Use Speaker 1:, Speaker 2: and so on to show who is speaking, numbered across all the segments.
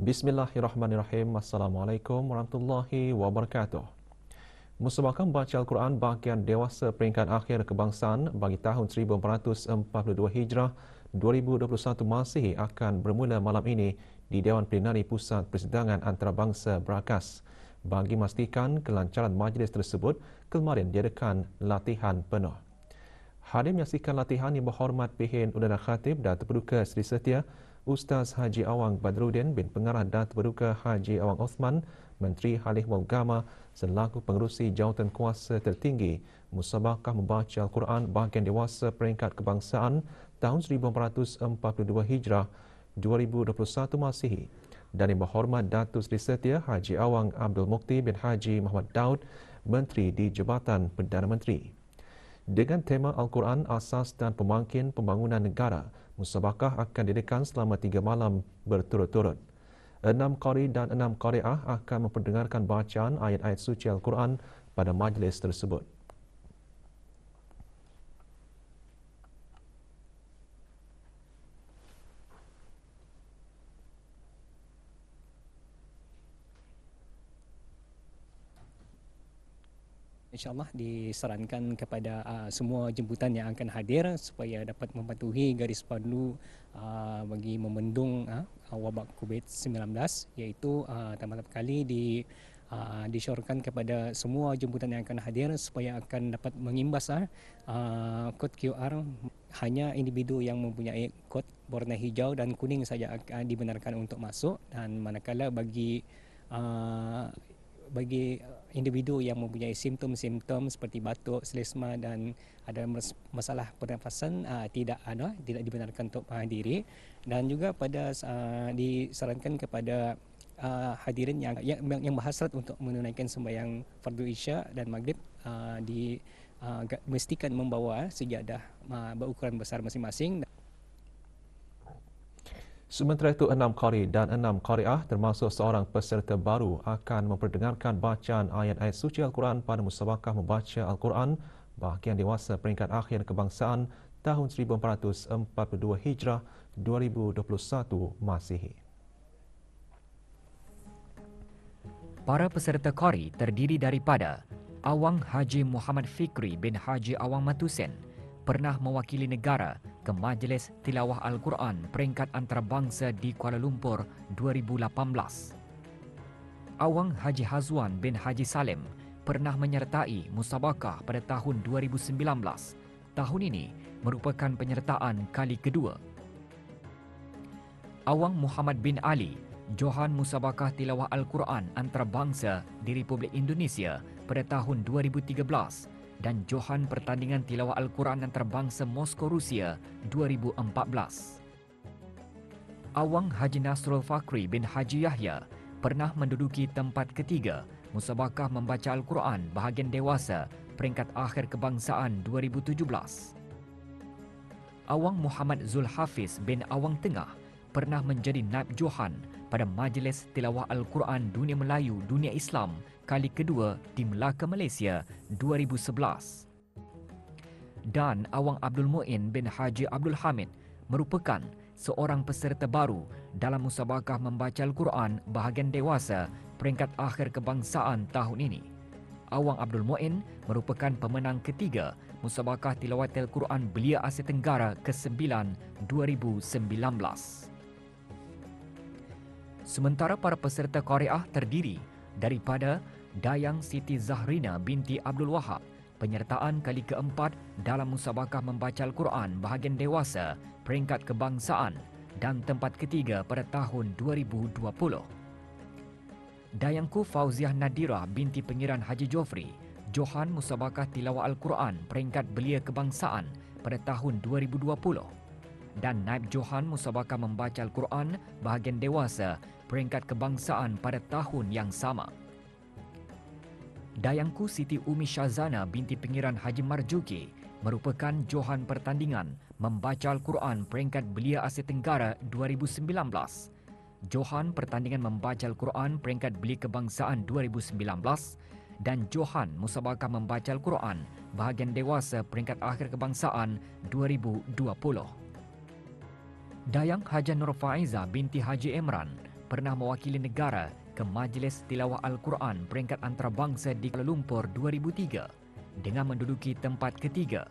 Speaker 1: Bismillahirrahmanirrahim. Assalamualaikum warahmatullahi wabarakatuh. Musabaqah membaca Al-Quran bahagian dewasa peringkat akhir kebangsaan bagi tahun 1442 Hijrah 2021 Masihi akan bermula malam ini di Dewan Plenari Pusat Persidangan Antarabangsa Berakas. Bagi memastikan kelancaran majlis tersebut, kemarin diadakan latihan penuh. Hadir menyaksikan latihan yang berhormat Pihin Udara Khatib Datuk Paduka Seri Setia Ustaz Haji Awang Badrudin bin Pengarah Datuk Paduka Haji Awang Osman, Menteri Halih Agama selaku pengerusi jawatan kuasa tertinggi Musabaqah membaca Al-Quran bahagian dewasa peringkat kebangsaan tahun 1442 Hijrah 2021 Masihi dan yang berhormat Datuk Seri Setia Haji Awang Abdul Mukti bin Haji Muhammad Daud, Menteri di Jabatan Perdana Menteri. Dengan tema Al-Quran, Asas dan Pembangkit Pembangunan Negara, musabaqah akan diadakan selama 3 malam berturut-turut. 6 qari dan 6 qari'ah akan memperdengarkan bacaan ayat-ayat suci Al-Quran pada majlis tersebut.
Speaker 2: InsyaAllah disarankan kepada semua jemputan yang akan hadir supaya dapat mematuhi garis pandu bagi membendung wabak COVID-19, iaitu pertama kali disyorkan kepada semua jemputan yang akan hadir supaya akan dapat mengimbas kod QR. Hanya individu yang mempunyai kod warna hijau dan kuning saja akan dibenarkan untuk masuk, dan manakala bagi individu yang mempunyai simptom-simptom seperti batuk, selesma dan ada masalah pernafasan tidak dibenarkan untuk menghadiri. Dan juga disarankan kepada hadirin yang berhasrat untuk menunaikan sembahyang fardu isya dan maghrib mestikan membawa sejadah berukuran besar masing-masing.
Speaker 1: Sementara itu, 6 qari dan 6 qari'ah termasuk seorang peserta baru akan memperdengarkan bacaan ayat-ayat suci Al-Quran pada musabaqah membaca Al-Quran bahagian dewasa peringkat akhir kebangsaan tahun 1442 Hijrah 2021 Masihi.
Speaker 3: Para peserta qari terdiri daripada Awang Haji Muhammad Fikri bin Haji Awang Matusen, pernah mewakili negara ke Majlis Tilawah Al-Quran peringkat antarabangsa di Kuala Lumpur 2018. Awang Haji Hazwan bin Haji Salim pernah menyertai musabaqah pada tahun 2019. Tahun ini merupakan penyertaan kali kedua. Awang Muhammad bin Ali, Johan Musabaqah Tilawah Al-Quran antarabangsa di Republik Indonesia pada tahun 2013 dan Johan Pertandingan Tilawah Al-Quran Antarabangsa Moskow, Rusia 2014. Awang Haji Nasrul Fakri bin Haji Yahya pernah menduduki tempat ketiga musabaqah membaca Al-Quran bahagian dewasa peringkat akhir kebangsaan 2017. Awang Muhammad Zulhafiz bin Awang Tengah pernah menjadi naib Johan pada Majlis Tilawah Al-Quran Dunia Melayu Dunia Islam kali kedua di Melaka, Malaysia 2011. Dan Awang Abdul Muin bin Haji Abdul Hamid merupakan seorang peserta baru dalam musabaqah membaca Al-Quran bahagian dewasa peringkat akhir kebangsaan tahun ini. Awang Abdul Muin merupakan pemenang ketiga musabaqah tilawat Al-Quran Belia Asia Tenggara ke-9 2019. Sementara para peserta qari'ah terdiri daripada Dayang Siti Zahrina binti Abdul Wahab, penyertaan kali keempat dalam musabaqah membaca Al-Quran bahagian dewasa peringkat kebangsaan dan tempat ketiga pada tahun 2020. Dayangku Fauziah Nadira binti Pengiran Haji Jofri, Johan Musabaqah Tilawah Al-Quran peringkat belia kebangsaan pada tahun 2020 dan naib Johan Musabaqah membaca Al-Quran bahagian dewasa peringkat kebangsaan pada tahun yang sama. Dayangku Siti Umi Syazana binti Pengiran Haji Marjuki merupakan Johan Pertandingan membaca Al-Quran peringkat belia Asia Tenggara 2019, Johan Pertandingan membaca Al-Quran peringkat belia kebangsaan 2019 dan Johan Musabaqah membaca Al-Quran bahagian dewasa peringkat akhir kebangsaan 2020. Dayang Haja Nur Faiza binti Haji Emran pernah mewakili negara ke Majlis Tilawah Al-Quran peringkat antarabangsa di Kuala Lumpur 2003 dengan menduduki tempat ketiga,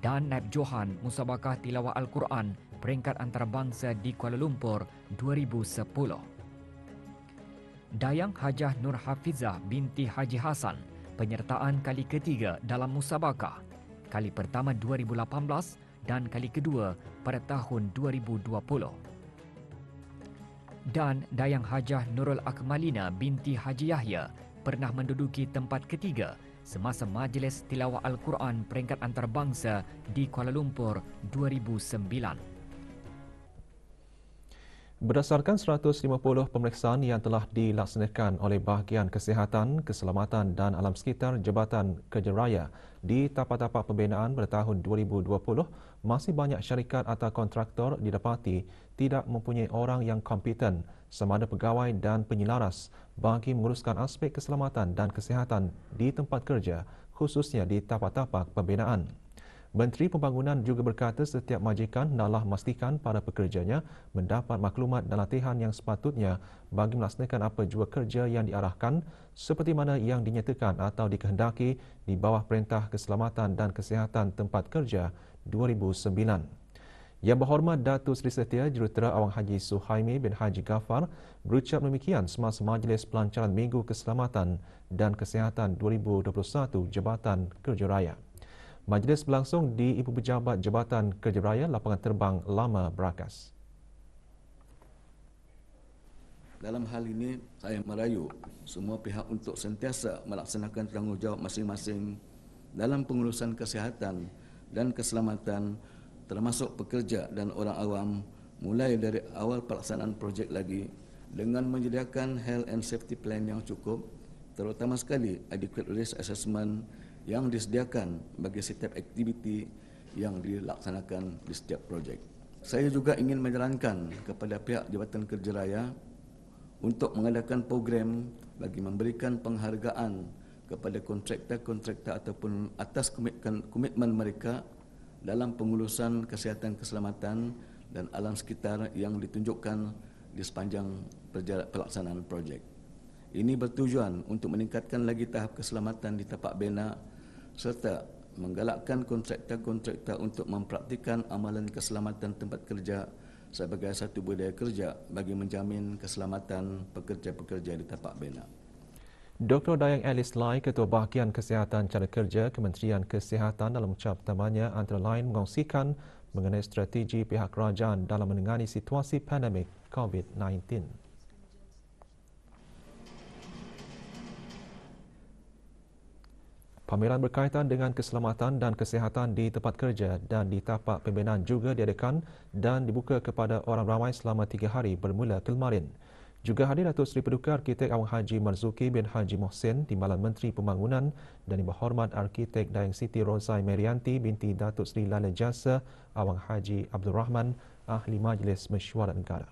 Speaker 3: dan Naib Johan Musabakah Tilawah Al-Quran peringkat antarabangsa di Kuala Lumpur 2010. Dayang Hajah Nur Hafizah binti Haji Hassan penyertaan kali ketiga dalam musabakah, kali pertama 2018 dan kali kedua pada tahun 2020. Dan Dayang Hajah Nurul Akmalina binti Haji Yahya pernah menduduki tempat ketiga semasa Majlis Tilawah Al-Quran peringkat antarabangsa di Kuala Lumpur 2009.
Speaker 1: Berdasarkan 150 pemeriksaan yang telah dilaksanakan oleh Bahagian Kesihatan, Keselamatan dan Alam Sekitar Jabatan Kerja Raya di tapak-tapak pembinaan pada tahun 2020, masih banyak syarikat atau kontraktor didapati tidak mempunyai orang yang kompeten sama ada pegawai dan penyelaras bagi menguruskan aspek keselamatan dan kesihatan di tempat kerja, khususnya di tapak-tapak pembinaan. Menteri Pembangunan juga berkata setiap majikan hendaklah memastikan para pekerjanya mendapat maklumat dan latihan yang sepatutnya bagi melaksanakan apa jua kerja yang diarahkan seperti mana yang dinyatakan atau dikehendaki di bawah Perintah Keselamatan dan Kesihatan Tempat Kerja 2009. Yang Berhormat Datuk Seri Setia Jurutera Awang Haji Suhaimi bin Haji Ghaffar berucap demikian semasa Majlis Pelancaran Minggu Keselamatan dan Kesihatan 2021 Jabatan Kerja Raya. Majlis berlangsung di Ibu Pejabat Jabatan Kerja Raya Lapangan Terbang Lama Berakas.
Speaker 4: Dalam hal ini, saya merayu semua pihak untuk sentiasa melaksanakan tanggungjawab masing-masing dalam pengurusan kesihatan dan keselamatan termasuk pekerja dan orang awam mulai dari awal pelaksanaan projek lagi dengan menyediakan health and safety plan yang cukup, terutama sekali adequate risk assessment yang disediakan bagi setiap aktiviti yang dilaksanakan di setiap projek. Saya juga ingin menyarankan kepada pihak Jabatan Kerja Raya untuk mengadakan program bagi memberikan penghargaan kepada kontraktor-kontraktor ataupun atas komitmen mereka dalam pengurusan kesihatan, keselamatan dan alam sekitar yang ditunjukkan di sepanjang pelaksanaan projek. Ini bertujuan untuk meningkatkan lagi tahap keselamatan di tapak bina serta menggalakkan kontraktor-kontraktor untuk mempraktikkan amalan keselamatan tempat kerja sebagai satu budaya kerja bagi menjamin keselamatan pekerja-pekerja di tapak bina.
Speaker 1: Dr. Dayang Alice Lai, Ketua Bahagian Kesihatan Cara Kerja Kementerian Kesihatan dalam ucap pertamanya antara lain mengongsikan mengenai strategi pihak kerajaan dalam menangani situasi pandemik COVID-19. Pameran berkaitan dengan keselamatan dan kesihatan di tempat kerja dan di tapak pembinaan juga diadakan dan dibuka kepada orang ramai selama 3 hari bermula kemarin. Juga hadir Datuk Seri Paduka Arkitek Awang Haji Marzuki bin Haji Mohsin, Timbalan Menteri Pembangunan dan Yang Berhormat Arkitek Dayang Siti Rozai Merianti binti Datuk Seri Lala Jasa Awang Haji Abdul Rahman, Ahli Majlis Mesyuarat Negara.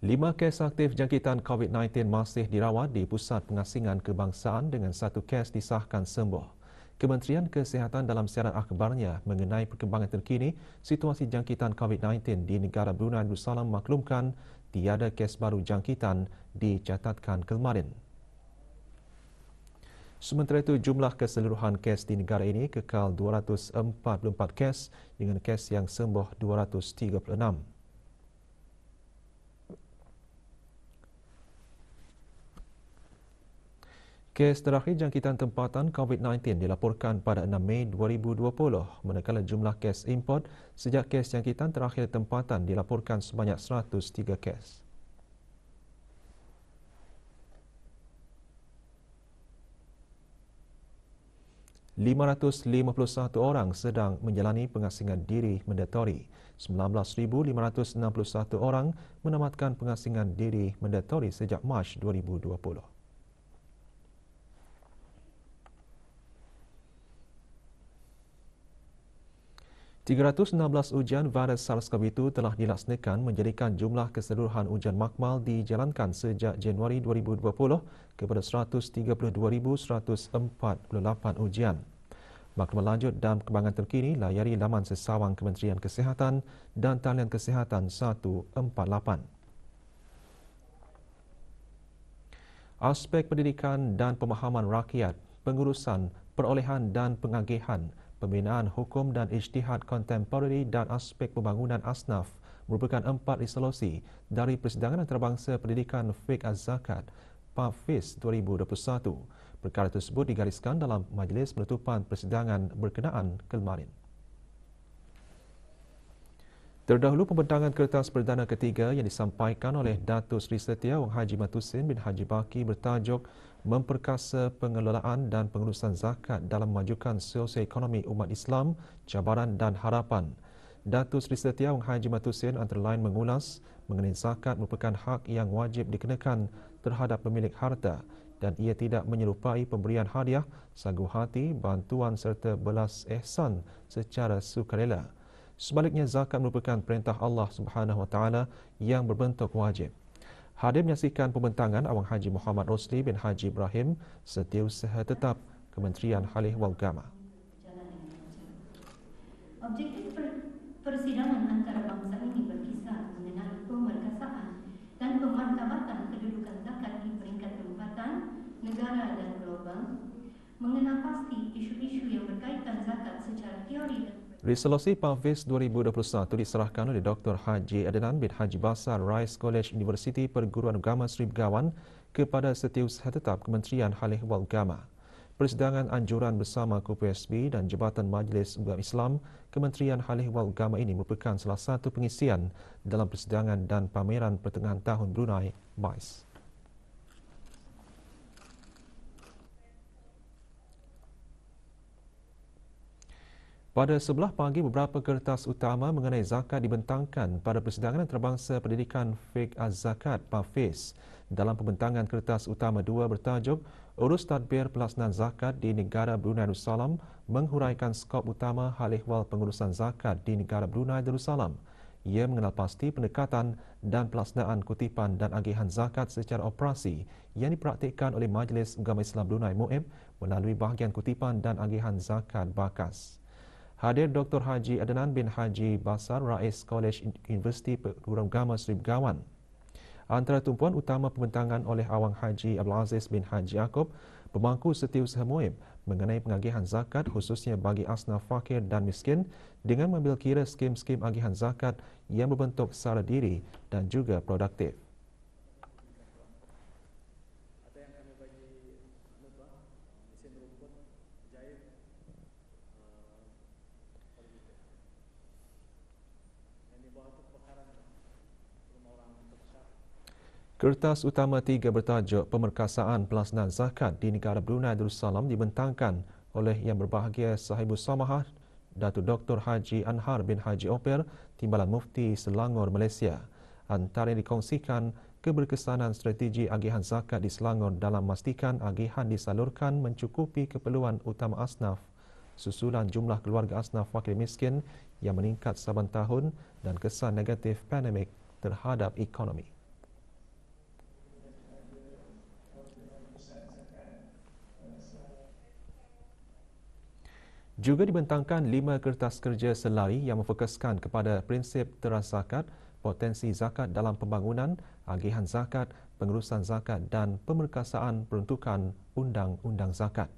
Speaker 1: 5 kes aktif jangkitan COVID-19 masih dirawat di Pusat Pengasingan Kebangsaan dengan 1 kes disahkan sembuh. Kementerian Kesihatan dalam siaran akhbarnya mengenai perkembangan terkini situasi jangkitan COVID-19 di negara Brunei Darussalam maklumkan tiada kes baru jangkitan dicatatkan kemarin. Sementara itu, jumlah keseluruhan kes di negara ini kekal 244 kes dengan kes yang sembuh 236. Kes terakhir jangkitan tempatan COVID-19 dilaporkan pada 6 Mei 2020, manakala jumlah kes import sejak kes jangkitan terakhir tempatan dilaporkan sebanyak 103 kes. ...551 orang sedang menjalani pengasingan diri mandatori. 19,561 orang menamatkan pengasingan diri mandatori sejak Mac 2020. 316 ujian virus SARS-CoV-2 telah dilaksanakan menjadikan jumlah keseluruhan ujian makmal dijalankan sejak Januari 2020 kepada 132,148 ujian. Maklumat lanjut dan perkembangan terkini layari laman sesawang Kementerian Kesihatan dan talian Kesihatan 148. Aspek pendidikan dan pemahaman rakyat, pengurusan, perolehan dan pengagihan, pembinaan hukum dan ijtihad kontemporari dan aspek pembangunan asnaf merupakan 4 resolusi dari Persidangan Antarabangsa Pendidikan Fiqh Az-Zakat PAFIZ 2021. Perkara tersebut digariskan dalam majlis penutupan persidangan berkenaan kemarin. Terdahulu pembentangan kertas perdana ketiga yang disampaikan oleh Datuk Seri Setia Wang Haji Matusin bin Haji Baki bertajuk Memperkasa Pengelolaan dan Pengurusan Zakat dalam Memajukan Sosioekonomi Umat Islam, Cabaran dan Harapan. Datuk Seri Setia Wang Haji Matusin antara lain mengulas mengenai zakat merupakan hak yang wajib dikenakan terhadap pemilik harta dan ia tidak menyerupai pemberian hadiah, sagu hati, bantuan serta belas ihsan secara sukarela. Sebaliknya, zakat merupakan perintah Allah Subhanahu Wa Taala yang berbentuk wajib. Hadir menyaksikan pembentangan Awang Haji Muhammad Rosli bin Haji Ibrahim, Setiausaha Tetap Kementerian Halih Walgama.
Speaker 5: Objektif persidangan antarabangsa ini berkisar mengenai pemerkasaan dan pemartabatan kedudukan zakat di peringkat tempatan, negara dan global, mengenal pasti isu-isu yang berkaitan zakat secara teori dan
Speaker 1: Resolusi PAFIZ 2021 diserahkan oleh Dr. Haji Adnan bin Haji Basar Rice College Universiti Perguruan Agama Seri Begawan kepada Setiausaha Tetap Kementerian Halih Walgama. Persidangan anjuran bersama KPSB dan Jabatan Majlis Ugama Islam Kementerian Halih Walgama ini merupakan salah satu pengisian dalam persidangan dan pameran pertengahan tahun Brunei MICE. Pada sebelah pagi, beberapa kertas utama mengenai zakat dibentangkan pada Persidangan Antarabangsa Pendidikan Fiqh Az-Zakat PAFIZ. Dalam pembentangan kertas utama 2 bertajuk Urus Tadbir Pelaksanaan Zakat di Negara Brunei Darussalam menghuraikan skop utama hal ehwal pengurusan zakat di Negara Brunei Darussalam. Ia mengenal pasti pendekatan dan pelaksanaan kutipan dan agihan zakat secara operasi yang dipraktikkan oleh Majlis Ugama Islam Brunei MUIB melalui bahagian kutipan dan agihan zakat bakas. Hadir Dr. Haji Adnan bin Haji Basar Rais College Universiti Perguruan Agama Seri Begawan. Antara tumpuan utama pembentangan oleh Awang Haji Abdul Aziz bin Haji Yaakob, pemangku Setiausaha MUIB mengenai pengagihan zakat khususnya bagi asnaf fakir dan miskin dengan mengambil kira skim-skim agihan zakat yang berbentuk secara diri dan juga produktif. Kertas utama 3 bertajuk Pemerkasaan Pelaksanaan Zakat di Negara Brunei Darussalam dibentangkan oleh Yang Berbahagia Sahibus Samahah Datuk Dr. Haji Anhar bin Haji Oper, Timbalan Mufti Selangor, Malaysia. Antara yang dikongsikan keberkesanan strategi agihan zakat di Selangor dalam memastikan agihan disalurkan mencukupi keperluan utama asnaf, susulan jumlah keluarga asnaf fakir miskin yang meningkat saban tahun dan kesan negatif pandemik terhadap ekonomi. Juga dibentangkan 5 kertas kerja selari yang memfokuskan kepada prinsip teras zakat, potensi zakat dalam pembangunan, agihan zakat, pengurusan zakat dan pemerkasaan peruntukan undang-undang zakat.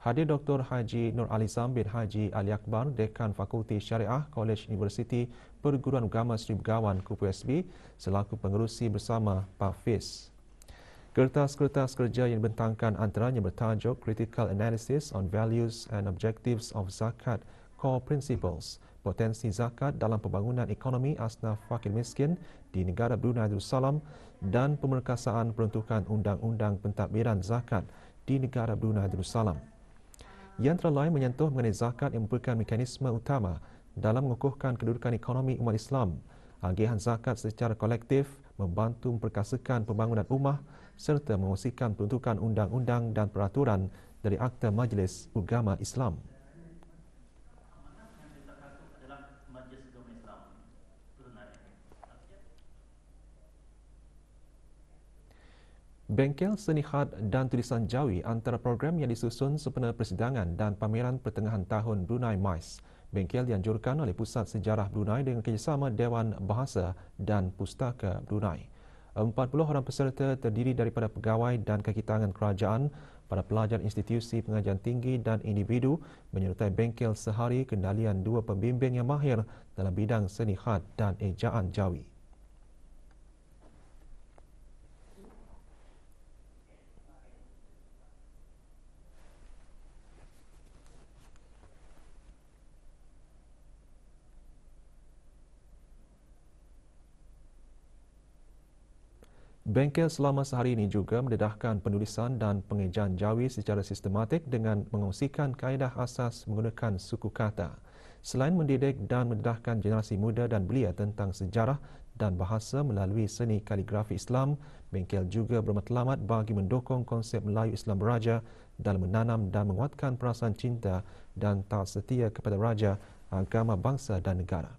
Speaker 1: Hadir Dr. Haji Nur Alizam bin Haji Ali Akbar, Dekan Fakulti Syariah College Universiti Perguruan Agama Seri Begawan KPSB selaku pengerusi bersama PAFIZ. Kertas-kertas kerja yang dibentangkan antaranya bertajuk Critical Analysis on Values and Objectives of Zakat Core Principles, potensi zakat dalam pembangunan ekonomi asnaf fakir miskin di negara Brunei Darussalam dan pemerkasaan peruntukan undang-undang pentadbiran zakat di negara Brunei Darussalam. Yang antara lain menyentuh mengenai zakat yang merupakan mekanisme utama dalam mengukuhkan kedudukan ekonomi umat Islam, agihan zakat secara kolektif membantu memperkasakan pembangunan ummah serta mengusihkan peruntukan undang-undang dan peraturan dari Akta Majlis Ugama Islam. Bengkel Seni Khat dan Tulisan Jawi antara program yang disusun sempena persidangan dan pameran pertengahan tahun Brunei MICE. Bengkel dianjurkan oleh Pusat Sejarah Brunei dengan kerjasama Dewan Bahasa dan Pustaka Brunei. 40 orang peserta terdiri daripada pegawai dan kaki tangan kerajaan, para pelajar institusi pengajian tinggi dan individu menyertai bengkel sehari kendalian 2 pembimbing yang mahir dalam bidang seni khat dan ejaan Jawi. Bengkel selama sehari ini juga mendedahkan penulisan dan pengejaan Jawi secara sistematik dengan mengongsikan kaedah asas menggunakan suku kata. Selain mendidik dan mendedahkan generasi muda dan belia tentang sejarah dan bahasa melalui seni kaligrafi Islam, bengkel juga bermatlamat bagi mendukung konsep Melayu Islam Beraja dalam menanam dan menguatkan perasaan cinta dan taat setia kepada raja, agama, bangsa dan negara.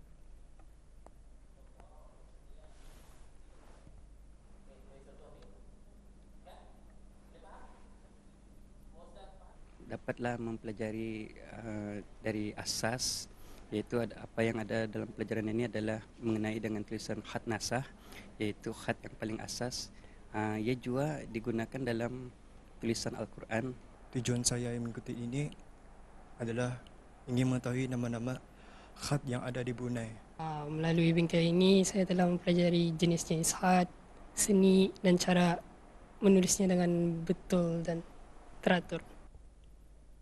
Speaker 6: Dapatlah mempelajari dari asas, iaitu apa yang ada dalam pelajaran ini adalah mengenai dengan tulisan khat nasah, iaitu khat yang paling asas. Ia juga digunakan dalam tulisan Al-Quran.
Speaker 7: Tujuan saya mengikuti ini adalah ingin mengetahui nama-nama khat yang ada di Brunei.
Speaker 8: Melalui bengkel ini saya telah mempelajari jenis-jenis khat, seni dan cara menulisnya dengan betul dan teratur.